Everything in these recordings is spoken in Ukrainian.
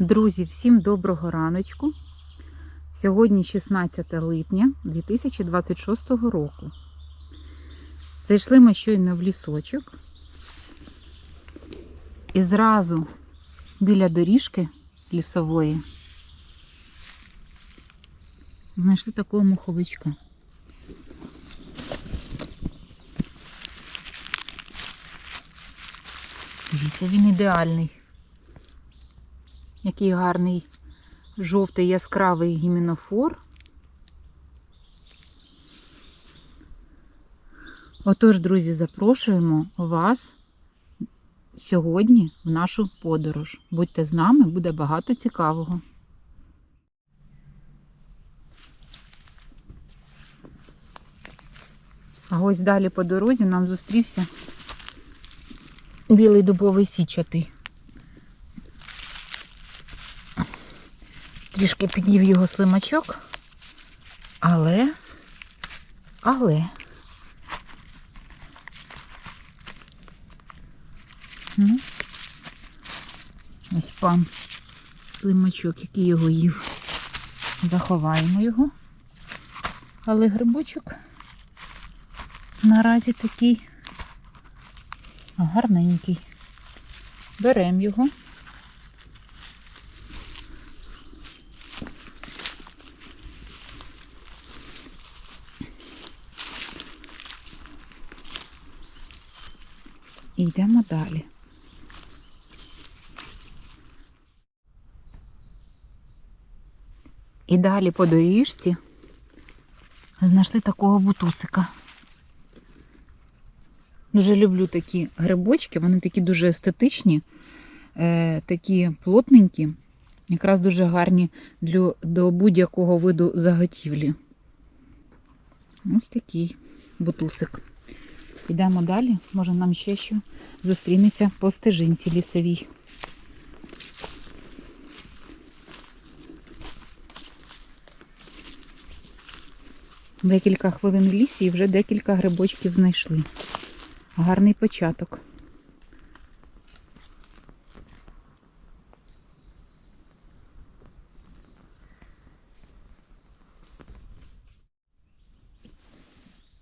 Друзі, всім доброго раночку. Сьогодні 16 липня 2026 року. Зайшли ми щойно в лісочок. І зразу біля доріжки лісової знайшли такого моховичка. Дивіться, він ідеальний. Який гарний жовтий яскравий гіменофор. Отож, друзі, запрошуємо вас сьогодні в нашу подорож. Будьте з нами, буде багато цікавого. А ось далі по дорозі нам зустрівся білий дубовий січатий. Трішки під'їв його слимачок, але ось пан слимачок, який його їв. Заховаємо його. Але грибочок наразі такий гарненький. Беремо його. І йдемо далі. І далі по доріжці знайшли такого бутусика. Дуже люблю такі грибочки, вони такі дуже естетичні, такі плотненькі, якраз дуже гарні до будь-якого виду заготівлі. Ось такий бутусик. Йдемо далі, може нам ще що зустрінеться по стежинці лісовій. Декілька хвилин в лісі і вже декілька грибочків знайшли. Гарний початок.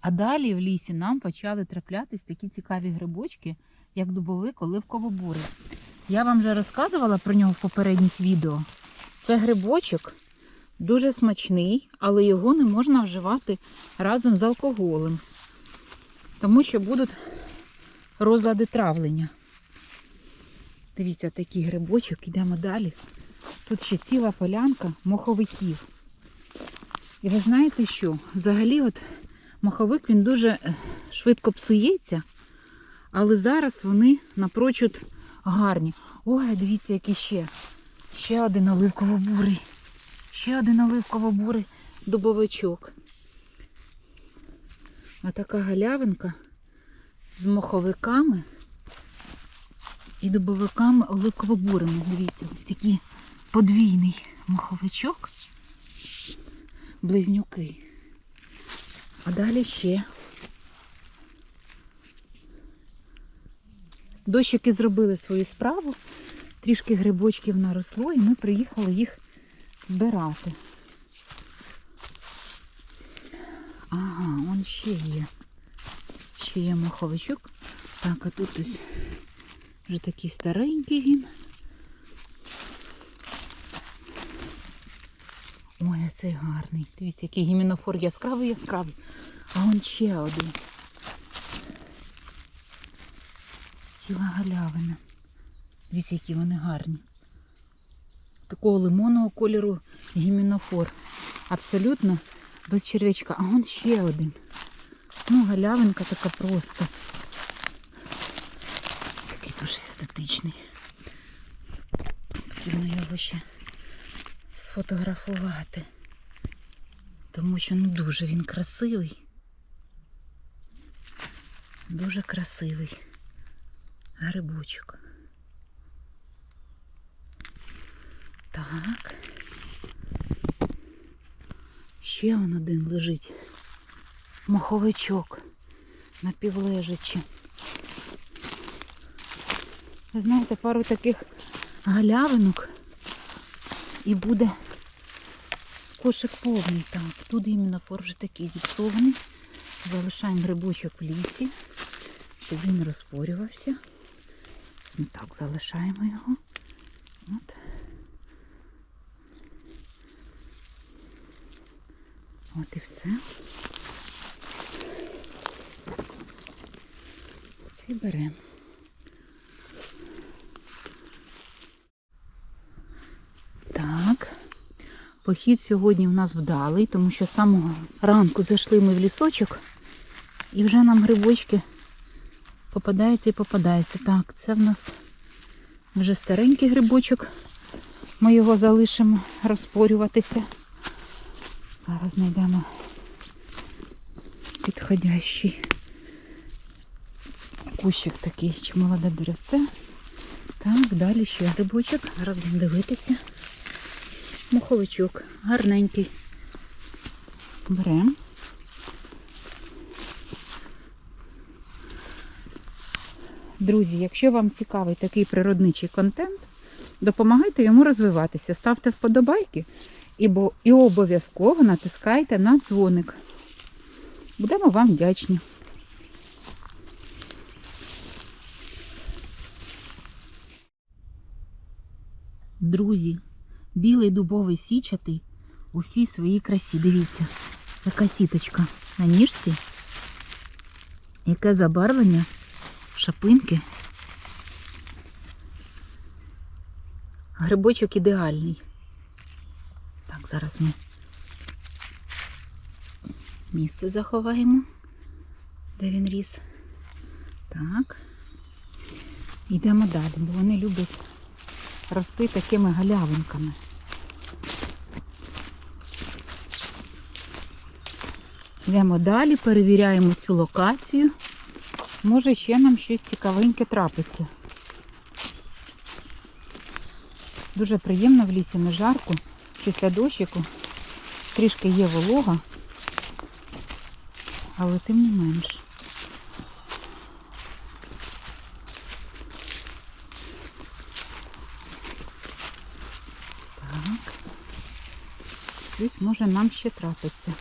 А далі в лісі нам почали траплятись такі цікаві грибочки, як дубовик оливково-бурий. Я вам вже розказувала про нього в попередніх відео. Це грибочок дуже смачний, але його не можна вживати разом з алкоголем, тому що будуть розлади травлення. Дивіться, такий грибочок, йдемо далі. Тут ще ціла полянка моховиків. І ви знаєте що? Взагалі от моховик, він дуже швидко псується, але зараз вони напрочуд гарні. Ой, дивіться, який ще один оливково-бурий. Ще один оливково-бурий дубовичок. А така галявинка з моховиками і дубовиками оливково-бурими. Дивіться, ось такий подвійний моховичок. Близнюки. А далі ще. Дощики зробили свою справу. Трішки грибочків наросло і ми приїхали їх збирати. Ага, он ще є. Ще є моховичок. Так, а тут ось вже такий старенький він. Ой, а цей гарний. Дивіться, який гіменофор яскравий. А он ще один. Ціла галявина. Дивіться, які вони гарні. Такого лимонного кольору гіменофор. Абсолютно без черв'ячка. А он ще один. Ну, галявинка така просто. Такий дуже естетичний. Потрібно його ще сфотографувати. Тому що, ну, дуже він красивий. Дуже красивий грибочок. Так. Ще он один лежить. Моховичок напівлежачи. Ви знаєте, пару таких галявинок і буде кошик повний. Так, тут іменно фор вже такий зіпсований. Залишаємо грибочок в лісі, щоб він розпорювався. Ми так залишаємо його. От. От і все. Це беремо. Так. Похід сьогодні у нас вдалий, тому що з самого ранку зайшли ми в лісочок і вже нам грибочки попадаються і попадаються. Так, це в нас вже старенький грибочок. Ми його залишимо розпорюватися. Зараз знайдемо підходящий кущик такий, чи молоде деревце. Так, далі ще грибочок. Зараз будемо дивитися. Моховичок гарненький. Беремо. Друзі, якщо вам цікавий такий природничий контент, допомагайте йому розвиватися. Ставте вподобайки і обов'язково натискайте на дзвоник. Будемо вам вдячні. Друзі, білий дубовий січатий у всій своїй красі. Дивіться, яка сіточка на ніжці, яке забарвлення шапинки. Грибочок ідеальний. Так, зараз ми місце заховаємо, де він ріс. Так. Йдемо далі, бо вони люблять рости такими галявинками. Йдемо далі, перевіряємо цю локацію. Може ще нам щось цікавеньке трапиться. Дуже приємно в лісі, не жарко. Після дощику трішки є волога, але тим не менш. Так. Щось може нам ще трапиться.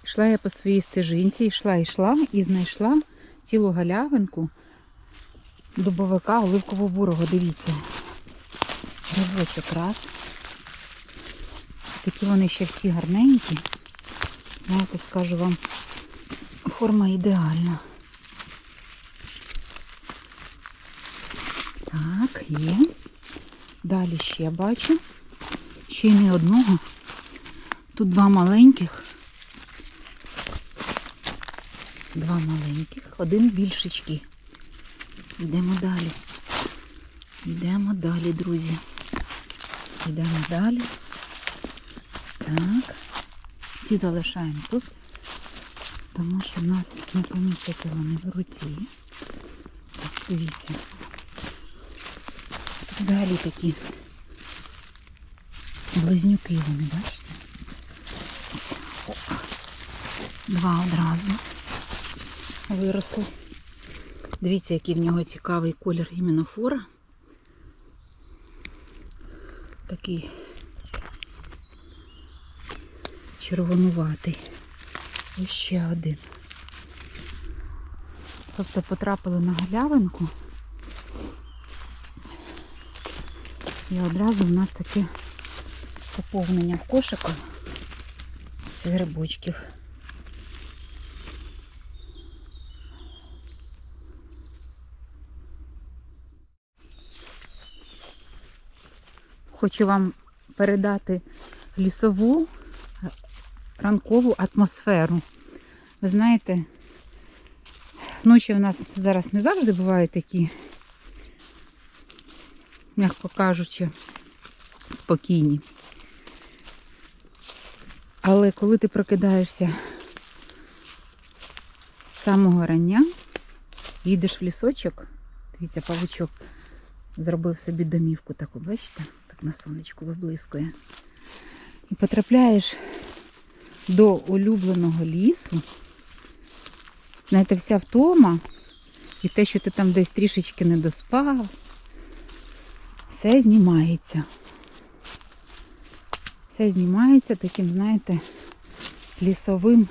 Йшла я по своїй стежинці, йшла і знайшла цілу галявинку дубовика оливково-бурого. Дивіться, грибочок раз. Такі вони ще всі гарненькі. Знаєте, скажу вам, форма ідеальна. Так, є. Далі ще бачу. Ще й не одного. Тут два маленьких. Два маленьких, один більшечки. Йдемо далі. Йдемо далі, друзі. Йдемо далі. Так. Ці залишаємо тут, тому що в нас не помістяться вони в руці. Так, дивіться. Взагалі такі близнюки вони, бачите? Два одразу виросли. Дивіться, який в нього цікавий колір гіменофора. Такий червонуватий. І ще один. Тобто потрапили на галявинку. І одразу в нас таке поповнення в кошику з грибочків. Хочу вам передати лісову ранкову атмосферу. Ви знаєте, ночі в нас зараз не завжди бувають такі, м'яко кажучи, спокійні. Але коли ти прокидаєшся з самого рання, їдеш в лісочок, дивіться, павучок зробив собі домівку таку, бачите? Так на сонечку виблискує. І потрапляєш до улюбленого лісу. Знаєте, вся втома І те, що ти там десь трішечки не доспав, все знімається. Все знімається таким, знаєте, лісовою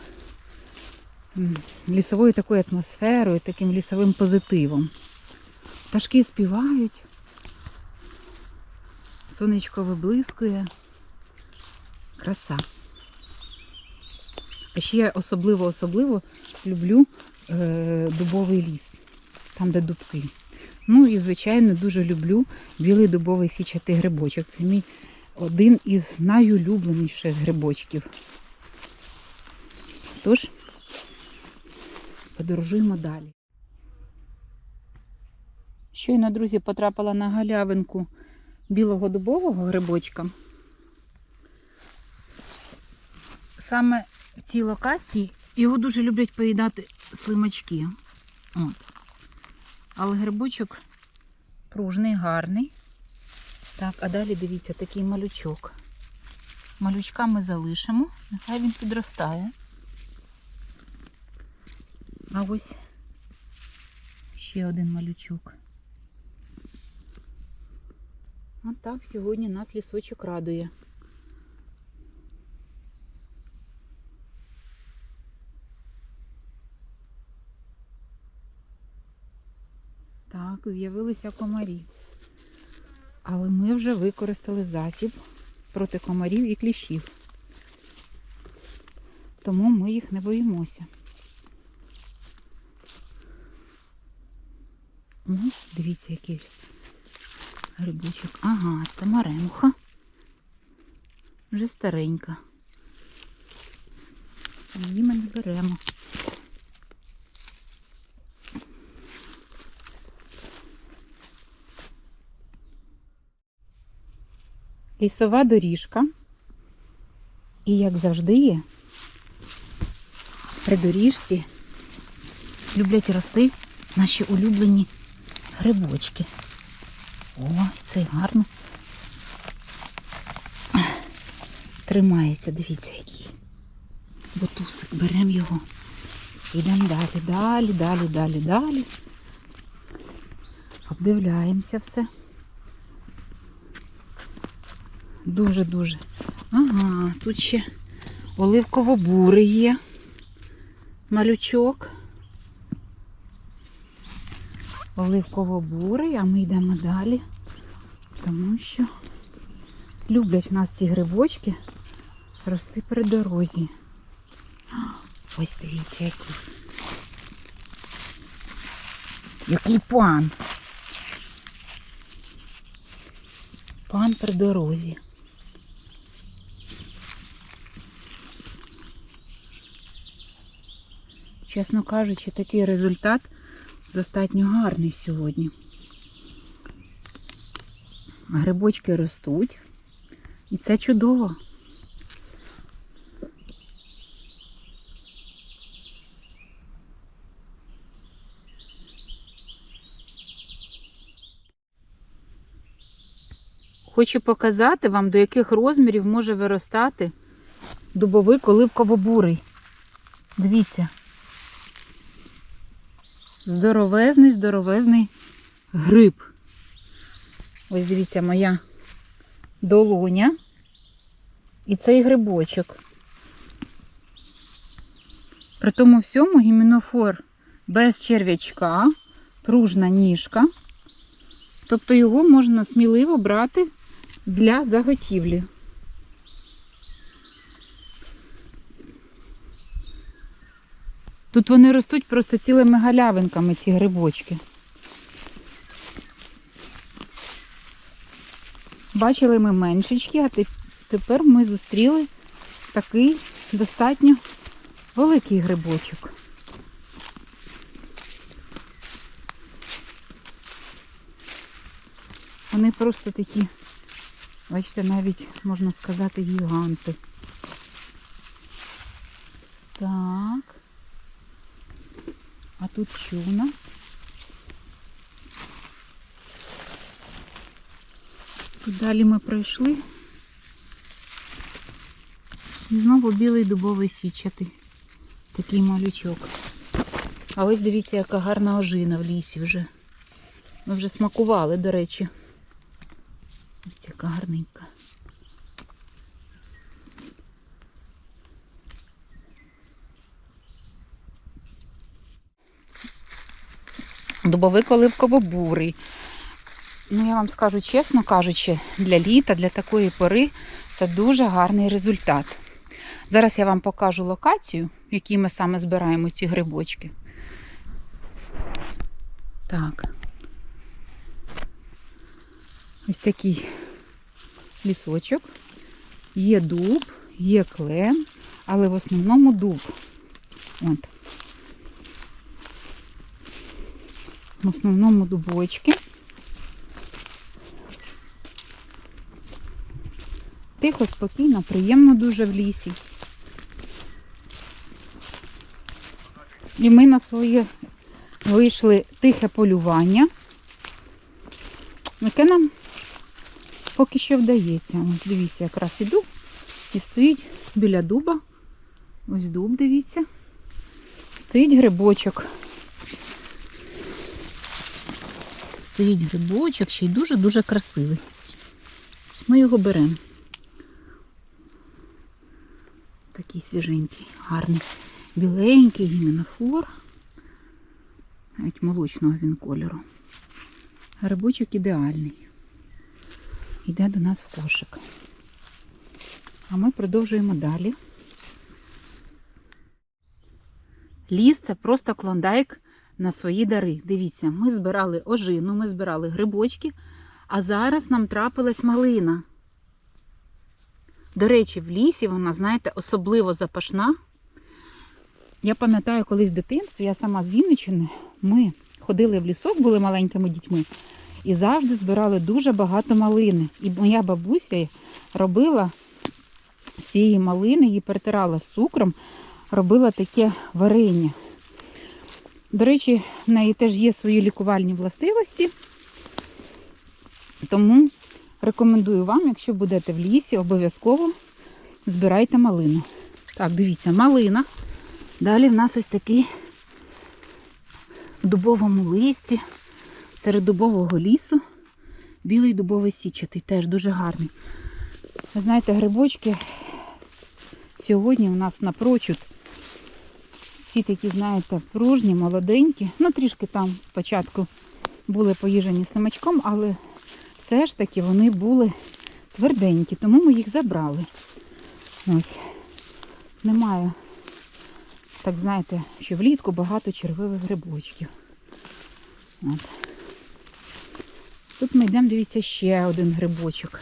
такою атмосферою, таким лісовим позитивом. Пташки співають, сонечко виблискує. Краса. А ще я особливо люблю дубовий ліс, там де дубки. Ну і, звичайно, дуже люблю білий дубовий січатий грибочок. Це мій один із найулюбленіших грибочків. Тож, подорожуємо далі. Щойно, друзі, потрапила на галявинку білого дубового грибочка. Саме в цій локації його дуже люблять поїдати слимачки. От. Але грибочок пружний, гарний. Так, а далі дивіться, такий малючок. Малючка ми залишимо, нехай він підростає. А ось ще один малючок. От так сьогодні нас лісочок радує. Так, з'явилися комарі. Але ми вже використали засіб проти комарів і кліщів. Тому ми їх не боїмося. Ось, дивіться, якийсь грибочок. Ага, це маремуха. Вже старенька. Її ми не беремо. Лісова доріжка. І, як завжди, при доріжці люблять рости наші улюблені грибочки. О, цей гарно тримається. Дивіться, який ботусик. Беремо його. Йдемо далі. Обдивляємося все. Дуже-дуже. Ага, тут ще оливково-бурий є. Малючок. Оливково-бурий, а ми йдемо далі. Тому що люблять в нас ці грибочки рости при дорозі. Ось дивіться, який. Який пан. Пан при дорозі. Чесно кажучи, такий результат достатньо гарний сьогодні. Грибочки ростуть. І це чудово. Хочу показати вам, до яких розмірів може виростати дубовик оливково-бурий. Дивіться. Здоровезний гриб. Ось дивіться, моя долоня і цей грибочок. При тому всьому гіменофор без черв'ячка, пружна ніжка. Тобто його можна сміливо брати для заготівлі. Тут вони ростуть просто цілими галявинками, ці грибочки. Бачили ми меншечки, а тепер ми зустріли такий достатньо великий грибочок. Вони просто такі, бачите, навіть, можна сказати, гіганти. Так. А тут що у нас? Тут далі ми пройшли. І знову білий дубовий січатий. Такий малючок. А ось дивіться, яка гарна ожина в лісі вже. Ми вже смакували, до речі. Ось яка гарненька. Дубовик оливково-бурий. Ну, я вам скажу, чесно кажучи, для літа, для такої пори, це дуже гарний результат. Зараз я вам покажу локацію, в якій ми саме збираємо ці грибочки. Так. Ось такий лісочок. Є дуб, є клен, але в основному дуб. От. В основному дубочки. Тихо, спокійно, приємно дуже в лісі. І ми на своє вийшли тихе полювання, яке нам поки що вдається. Ось дивіться, якраз іду і стоїть біля дуба. Ось дуб, дивіться. Стоїть грибочок. Стоїть грибочок, ще й дуже-дуже красивий. Ось ми його беремо. Такий свіженький, гарний, біленький, гіменофор. Навіть молочного він кольору. Грибочок ідеальний. Йде до нас в кошик. А ми продовжуємо далі. Ліс – це просто клондайк на свої дари. Дивіться, ми збирали ожину, ми збирали грибочки, а зараз нам трапилась малина. До речі, в лісі вона, знаєте, особливо запашна. Я пам'ятаю, колись в дитинстві, я сама з Вінниччини, ми ходили в лісок, були маленькими дітьми, і завжди збирали дуже багато малини. І моя бабуся робила з цієї малини, її перетирала з цукром, робила таке варення. До речі, в неї теж є свої лікувальні властивості, тому рекомендую вам, якщо будете в лісі, обов'язково збирайте малину. Так, дивіться, малина. Далі в нас ось такий в дубовому листі, серед дубового лісу, білий дубовий січатий, теж дуже гарний. Ви знаєте, грибочки сьогодні у нас напрочуд всі такі, знаєте, пружні, молоденькі. Ну, трішки там спочатку були поїжені слимачком, але все ж таки вони були тверденькі, тому ми їх забрали. Ось. Немає, так знаєте, що влітку багато червивих грибочків. От. Тут ми йдемо, дивіться, ще один грибочок.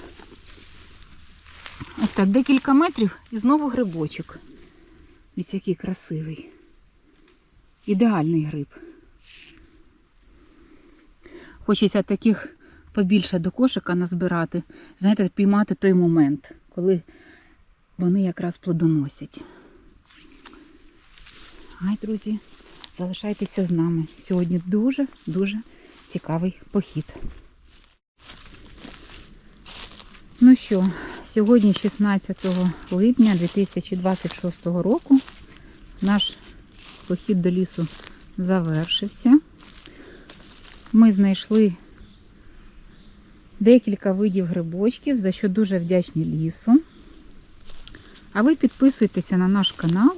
Ось так, декілька метрів і знову грибочок. Ось який красивий. Ідеальний гриб. Хочеться таких побільше до кошика назбирати. Знаєте, піймати той момент, коли вони якраз плодоносять. Ай, друзі, залишайтеся з нами. Сьогодні дуже цікавий похід. Ну що, сьогодні 16 липня 2026 року наш похід до лісу завершився. Ми знайшли декілька видів грибочків, за що дуже вдячні лісу. А ви підписуйтеся на наш канал,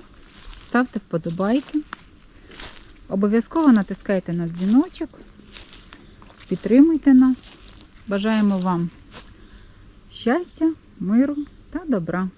ставте вподобайки, обов'язково натискайте на дзвіночок, підтримуйте нас. Бажаємо вам щастя, миру та добра.